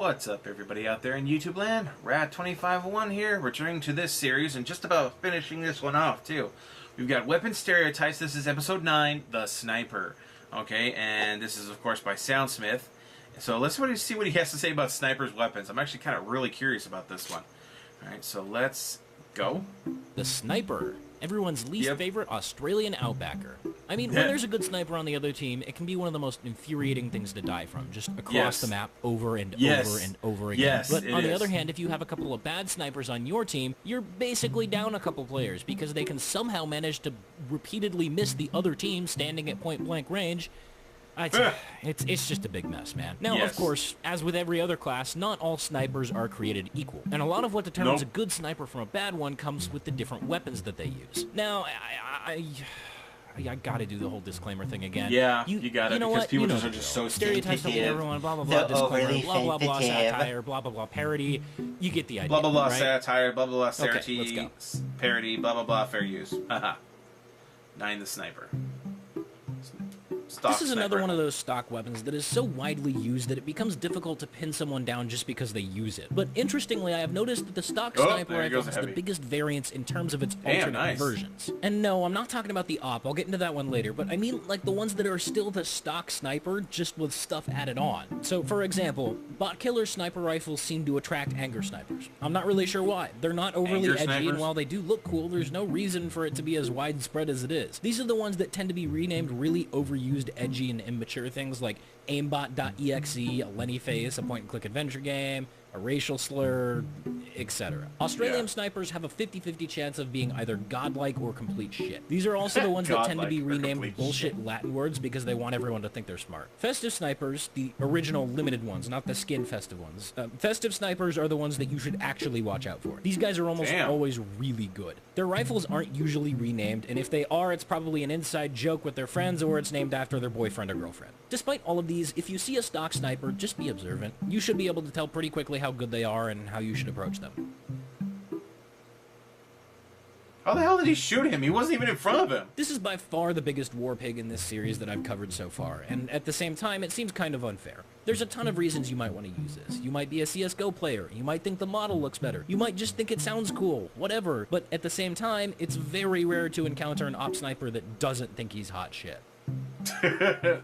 What's up, everybody out there in YouTube land? Rat2501 here, returning to this series and just about finishing this one off, too. We've got Weapon Stereotypes. This is episode 9, The Sniper. Okay, and this is, of course, by Soundsmith. So let's see what he has to say about snipers' weapons. I'm actually kind of really curious about this one. Alright, so let's go. The Sniper. Everyone's least favorite Australian outbacker. I mean, when there's a good sniper on the other team, it can be one of the most infuriating things to die from, just across the map over and over and over again. But on the other hand, if you have a couple of bad snipers on your team, you're basically down a couple players because they can somehow manage to repeatedly miss the other team standing at point-blank range. It's just a big mess, man. Now, of course, as with every other class, not all snipers are created equal. And a lot of what determines a good sniper from a bad one comes with the different weapons that they use. Now, I gotta do the whole disclaimer thing again. Yeah, you gotta, because people are just so stereotypes don't get everyone, blah, blah, blah, disclaimer, blah, blah, blah, satire, blah, blah, blah, parody. You get the idea, blah, blah, blah, right? satire, blah, blah, blah, satire, let's go. Parody, blah, blah, blah, fair use. Haha. 9 the Sniper. This is another one of those stock weapons that is so widely used that it becomes difficult to pin someone down just because they use it. But interestingly, I have noticed that the stock sniper rifle has the biggest variance in terms of its alternate versions. And no, I'm not talking about the op, I'll get into that one later, but I mean like the ones that are still the stock sniper, just with stuff added on. So for example, bot killer sniper rifles seem to attract anger snipers. I'm not really sure why. They're not overly edgy, and while they do look cool, there's no reason for it to be as widespread as it is. These are the ones that tend to be renamed really overused, edgy and immature things like aimbot.exe, a Lenny face, a point-and-click adventure game, a racial slur, etc. Australian snipers have a 50-50 chance of being either godlike or complete shit. These are also the ones that tend to be renamed bullshit Latin words because they want everyone to think they're smart. Festive snipers, the original limited ones, not the skin festive ones. Festive snipers are the ones that you should actually watch out for. These guys are almost always really good. Their rifles aren't usually renamed, and if they are, it's probably an inside joke with their friends or it's named after their boyfriend or girlfriend. Despite all of these, if you see a stock sniper, just be observant. You should be able to tell pretty quickly how good they are and how you should approach them. How the hell did he shoot him? He wasn't even in front of him. This is by far the biggest war pig in this series that I've covered so far, and at the same time, it seems kind of unfair. There's a ton of reasons you might want to use this. You might be a CSGO player, you might think the model looks better, you might just think it sounds cool, whatever, but at the same time, it's very rare to encounter an op sniper that doesn't think he's hot shit.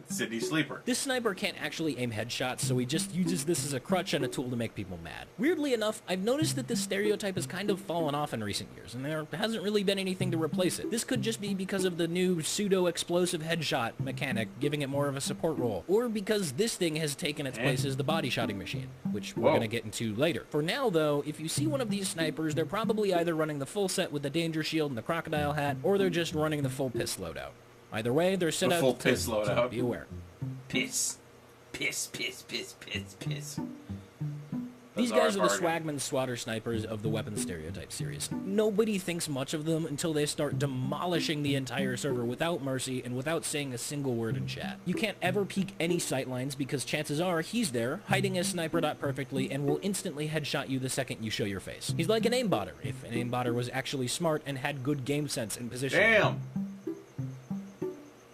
Sydney Sleeper. This sniper can't actually aim headshots, so he just uses this as a crutch and a tool to make people mad. Weirdly enough, I've noticed that this stereotype has kind of fallen off in recent years, and there hasn't really been anything to replace it. This could just be because of the new pseudo-explosive headshot mechanic, giving it more of a support role, or because this thing has taken its place as the body-shotting machine, which we're gonna get into later. For now, though, if you see one of these snipers, they're probably either running the full set with the danger shield and the crocodile hat, or they're just running the full piss loadout. Either way, they're set out to piss loadout. So be aware. Piss. Piss, piss, piss, piss, piss. These guys are the Swagman Swatter snipers of the Weapon Stereotype series. Nobody thinks much of them until they start demolishing the entire server without mercy and without saying a single word in chat. You can't ever peek any sightlines because chances are he's there, hiding his sniper dot perfectly, and will instantly headshot you the second you show your face. He's like an aimbotter, if an aimbotter was actually smart and had good game sense and positioning. Damn!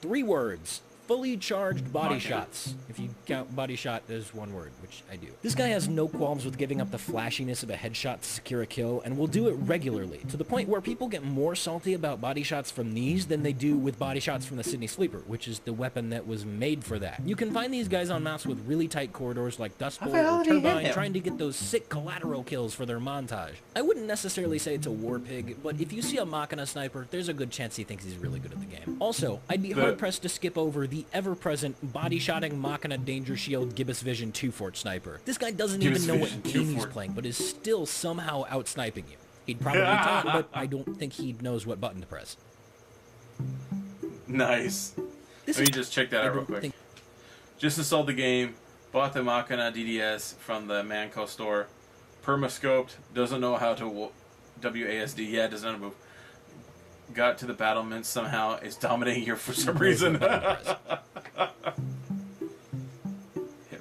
3 words. Fully charged body shots. If you count body shot as 1 word, which I do. This guy has no qualms with giving up the flashiness of a headshot to secure a kill, and will do it regularly, to the point where people get more salty about body shots from these than they do with body shots from the Sydney Sleeper, which is the weapon that was made for that. You can find these guys on maps with really tight corridors like Dust Bowl or Turbine, trying to get those sick collateral kills for their montage. I wouldn't necessarily say it's a war pig, but if you see a Machina sniper, there's a good chance he thinks he's really good at the game. Also, I'd be hard-pressed to skip over the ever-present body-shotting Machina Danger Shield Gibbous Vision 2-Fort sniper. This guy doesn't even know what game he's playing, but is still somehow out-sniping you. He'd probably talk, but I don't think he knows what button to press. Nice. Let me just check that out real quick. Just installed the game, bought the Machina DDS from the Manco store, permascoped, doesn't know how to WASD, doesn't know how to move. Got to the battlement somehow, is dominating here for some reason.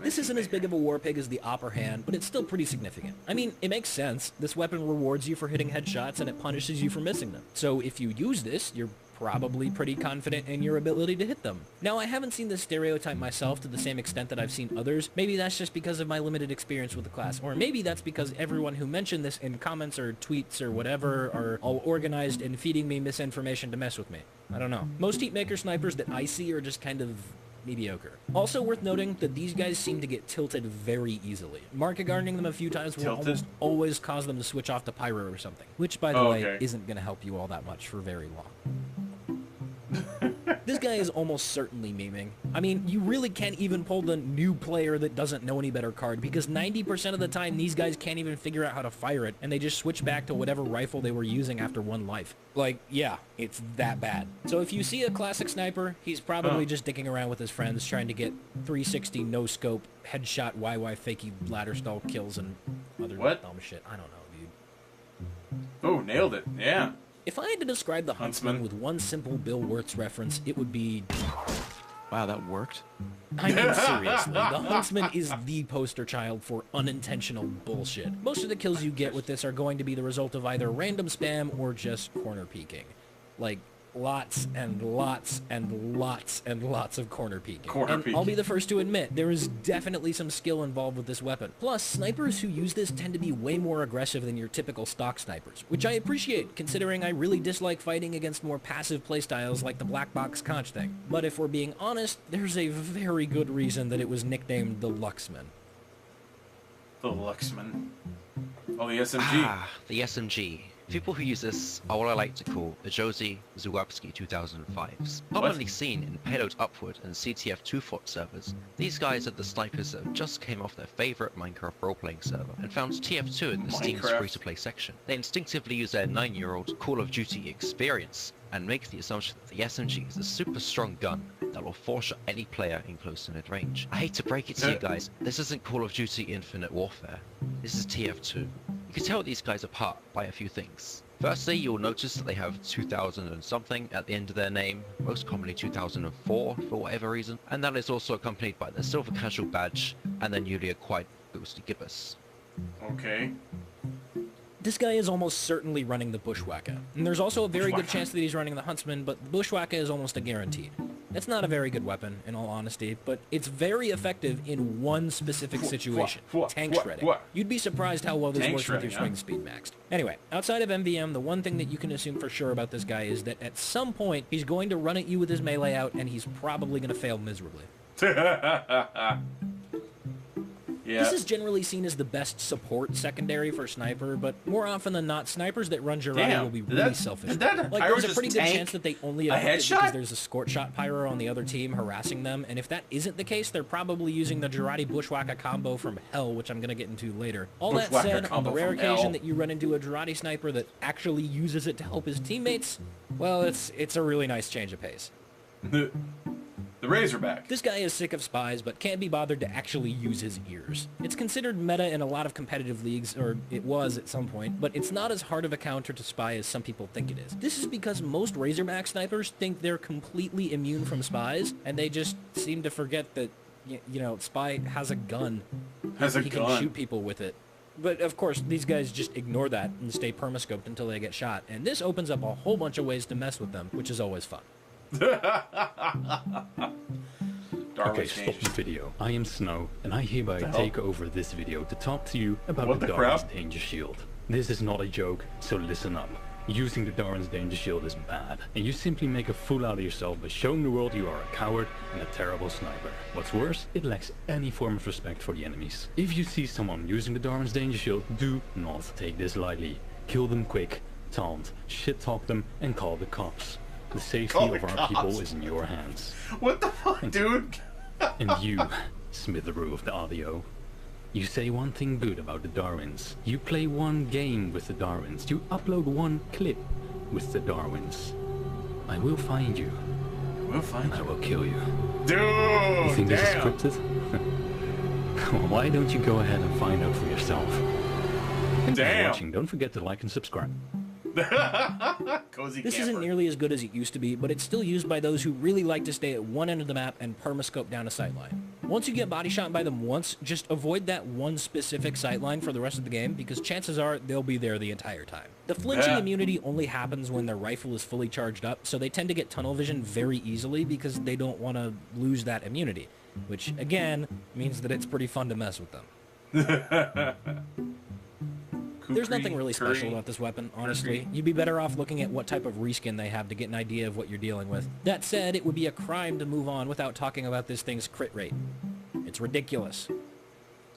This isn't as big of a war pig as the Opera Hand, but it's still pretty significant. I mean, it makes sense. This weapon rewards you for hitting headshots and it punishes you for missing them. So if you use this, you're probably pretty confident in your ability to hit them. Now, I haven't seen this stereotype myself to the same extent that I've seen others. Maybe that's just because of my limited experience with the class, or maybe that's because everyone who mentioned this in comments or tweets or whatever are all organized and feeding me misinformation to mess with me. I don't know. Most Heatmaker snipers that I see are just kind of mediocre. Also worth noting that these guys seem to get tilted very easily. Market gardening them a few times will almost always cause them to switch off to pyro or something, which by the way isn't going to help you all that much for very long. This guy is almost certainly memeing. I mean, you really can't even pull the new player that doesn't know any better card, because 90% of the time these guys can't even figure out how to fire it, and they just switch back to whatever rifle they were using after one life. Like, yeah, it's that bad. So if you see a classic sniper, he's probably just dicking around with his friends trying to get 360 no-scope, headshot, YY fakey ladder stall kills and other dumb shit. I don't know, dude. Oh, nailed it. Yeah. If I had to describe the Huntsman with one simple Bill Wirtz reference, it would be... Wow, that worked? I mean, seriously, the Huntsman is the poster child for unintentional bullshit. Most of the kills you get with this are going to be the result of either random spam or just corner peeking. Like, lots and lots and lots and lots of corner peeking. I'll be the first to admit, there is definitely some skill involved with this weapon. Plus, snipers who use this tend to be way more aggressive than your typical stock snipers, which I appreciate, considering I really dislike fighting against more passive playstyles like the black box conch thing. But if we're being honest, there's a very good reason that it was nicknamed the Luxman. The Luxman. Oh, the SMG. Ah, the SMG. People who use this are what I like to call the Josie Zawapski 2005s. Commonly seen in Payload Upward and CTF 2-Foot servers, these guys are the snipers that just came off their favorite Minecraft role-playing server and found TF2 in the Steam's free-to-play section. They instinctively use their 9-year-old Call of Duty experience and make the assumption that the SMG is a super strong gun that will force-shot any player in close to mid-range. I hate to break it to you guys, this isn't Call of Duty Infinite Warfare. This is TF2. You can tell these guys apart by a few things. Firstly, you'll notice that they have 2000 and something at the end of their name, most commonly 2004 for whatever reason, and that is also accompanied by their silver casual badge and their newly acquired ghostly gibbous. Okay. This guy is almost certainly running the Bushwacker, and there's also a very good chance that he's running the Huntsman, but the Bushwacker is almost a guaranteed. It's not a very good weapon, in all honesty, but it's very effective in one specific situation, tank shredding. You'd be surprised how well this works with your swing speed maxed. Anyway, outside of MVM, the one thing that you can assume for sure about this guy is that at some point, he's going to run at you with his melee out, and he's probably going to fail miserably. Yeah. This is generally seen as the best support secondary for sniper, but more often than not, snipers that run Jiraiya will be really selfish. Like, there's a pretty good chance that they only have it because there's a scorch shot pyro on the other team harassing them, and if that isn't the case, they're probably using the Jiraiya Bushwacker combo from hell, which I'm going to get into later. All that said, on the rare occasion that you run into a Jiraiya sniper that actually uses it to help his teammates, well, it's a really nice change of pace. The Razorback. This guy is sick of spies, but can't be bothered to actually use his ears. It's considered meta in a lot of competitive leagues, or it was at some point, but it's not as hard of a counter to spy as some people think it is. This is because most Razorback snipers think they're completely immune from spies, and they just seem to forget that, you know, spy has a gun. He can shoot people with it. But of course, these guys just ignore that and stay permascoped until they get shot, and this opens up a whole bunch of ways to mess with them, which is always fun. Okay, stop the video. I am Snow, and I hereby take over this video to talk to you about the Darwin's Danger Shield. This is not a joke, so listen up. Using the Darwin's Danger Shield is bad, and you simply make a fool out of yourself by showing the world you are a coward and a terrible sniper. What's worse, it lacks any form of respect for the enemies. If you see someone using the Darwin's Danger Shield, do not take this lightly. Kill them quick, taunt, shit-talk them, and call the cops. The safety of our people is in your hands. What the fuck, dude? And you, Smitheroo of the audio, you say one thing good about the Darwins. You play one game with the Darwins. You upload one clip with the Darwins. I will find you. I will kill you. Dude, you think this is scripted? Why don't you go ahead and find out for yourself? Thanks for watching. Don't forget to like and subscribe. Cozy This camper. isn't nearly as good as it used to be, but it's still used by those who really like to stay at one end of the map and permascope down a sightline. Once you get body shot by them once, just avoid that one specific sightline for the rest of the game, because chances are they'll be there the entire time. The flinching immunity only happens when their rifle is fully charged up, so they tend to get tunnel vision very easily because they don't want to lose that immunity, which, again, means that it's pretty fun to mess with them. There's nothing really special about this weapon, honestly. You'd be better off looking at what type of reskin they have to get an idea of what you're dealing with. That said, it would be a crime to move on without talking about this thing's crit rate. It's ridiculous.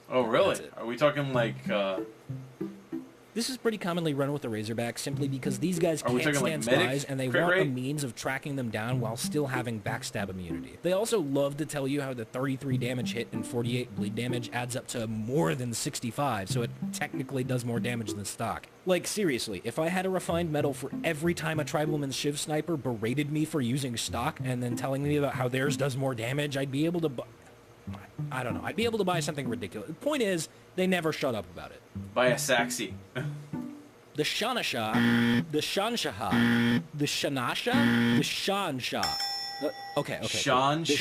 Oh, really? Are we talking like... This is pretty commonly run with the Razorbacks simply because these guys can't stand like spies and they want rate? a means of tracking them down while still having backstab immunity. They also love to tell you how the 33 damage hit and 48 bleed damage adds up to more than 65, so it technically does more damage than stock. Like, seriously, if I had a refined medal for every time a Tribleman's Shiv sniper berated me for using stock and then telling me about how theirs does more damage, I'd be able to... I don't know. I'd be able to buy something ridiculous. The point is, they never shut up about it. Buy a Saxy. The Shahanshah, the Shahanshah, the Shahanshah, the Shahanshah. Okay. Shahanshah? The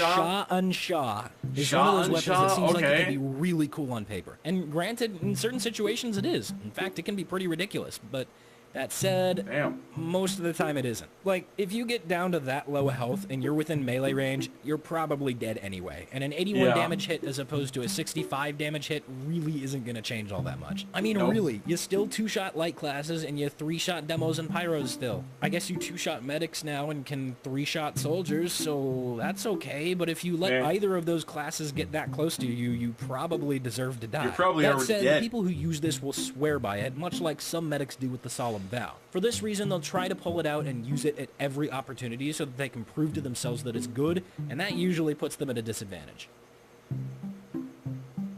Shahanshah is one of those weapons that seems like it could be really cool on paper. And granted, in certain situations it is. In fact, it can be pretty ridiculous, but... That said, most of the time it isn't. Like, if you get down to that low health and you're within melee range, you're probably dead anyway. And an 81 damage hit as opposed to a 65 damage hit really isn't going to change all that much. I mean, really, you still 2-shot light classes and you 3-shot demos and pyros still. I guess you 2-shot medics now and can 3-shot soldiers, so that's okay. But if you let either of those classes get that close to you, you probably deserve to die. You're probably that already said, dead. People who use this will swear by it, much like some medics do with the Solemn Vow. For this reason, they'll try to pull it out and use it at every opportunity so that they can prove to themselves that it's good, and that usually puts them at a disadvantage.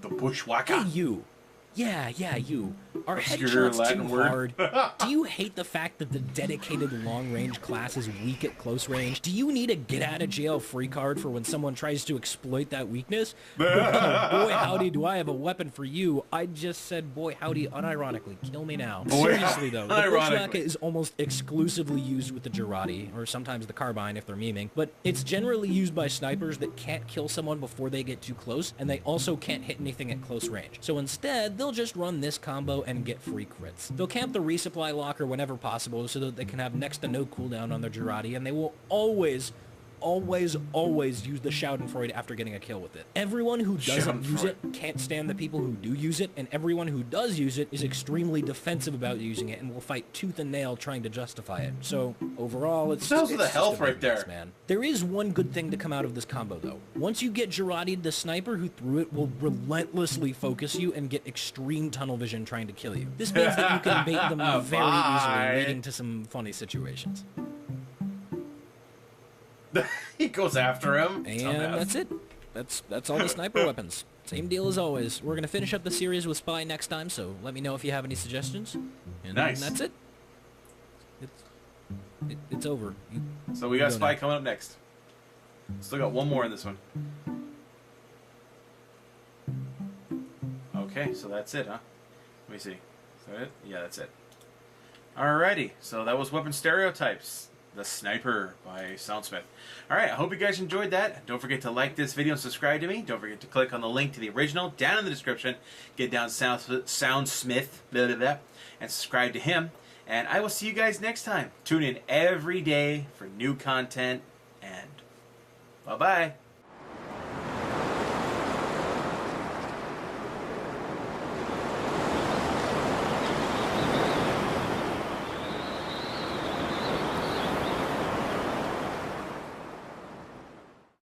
The Bushwacker. Hey, you. Yeah, you. Are Obscure headshots Latin too word. hard? Do you hate the fact that the dedicated long-range class is weak at close range? Do you need a get-out-of-jail-free card for when someone tries to exploit that weakness? Well, boy howdy, do I have a weapon for you. I just said boy howdy unironically. Kill me now. Seriously, though, the Bushwacker is almost exclusively used with the Girardi, or sometimes the carbine if they're memeing, but it's generally used by snipers that can't kill someone before they get too close, and they also can't hit anything at close range. So instead, they'll just run this combo and get free crits. They'll camp the resupply locker whenever possible so that they can have next to no cooldown on their Girardi, and they will always use the Schadenfreude after getting a kill with it. Everyone who doesn't use it can't stand the people who do use it, and everyone who does use it is extremely defensive about using it and will fight tooth and nail trying to justify it. So, overall, it's the health right there. Man. There is one good thing to come out of this combo, though. Once you get Girardi'd, the sniper who threw it will relentlessly focus you and get extreme tunnel vision trying to kill you. This means that you can bait them very easily, leading to some funny situations. He goes after him. And that's it. That's all the sniper weapons. Same deal as always. We're going to finish up the series with Spy next time, so let me know if you have any suggestions. And that's it. It's over. So we got Spy coming up next. Still got one more in this one. Okay, so that's it, huh? Let me see. Is that it? Yeah, that's it. Alrighty, so that was Weapon Stereotypes. The Sniper by Soundsmith. Alright, I hope you guys enjoyed that. Don't forget to like this video and subscribe to me. Don't forget to click on the link to the original down in the description. Get down Soundsmith, blah, blah, blah, and subscribe to him. And I will see you guys next time. Tune in every day for new content, and bye-bye.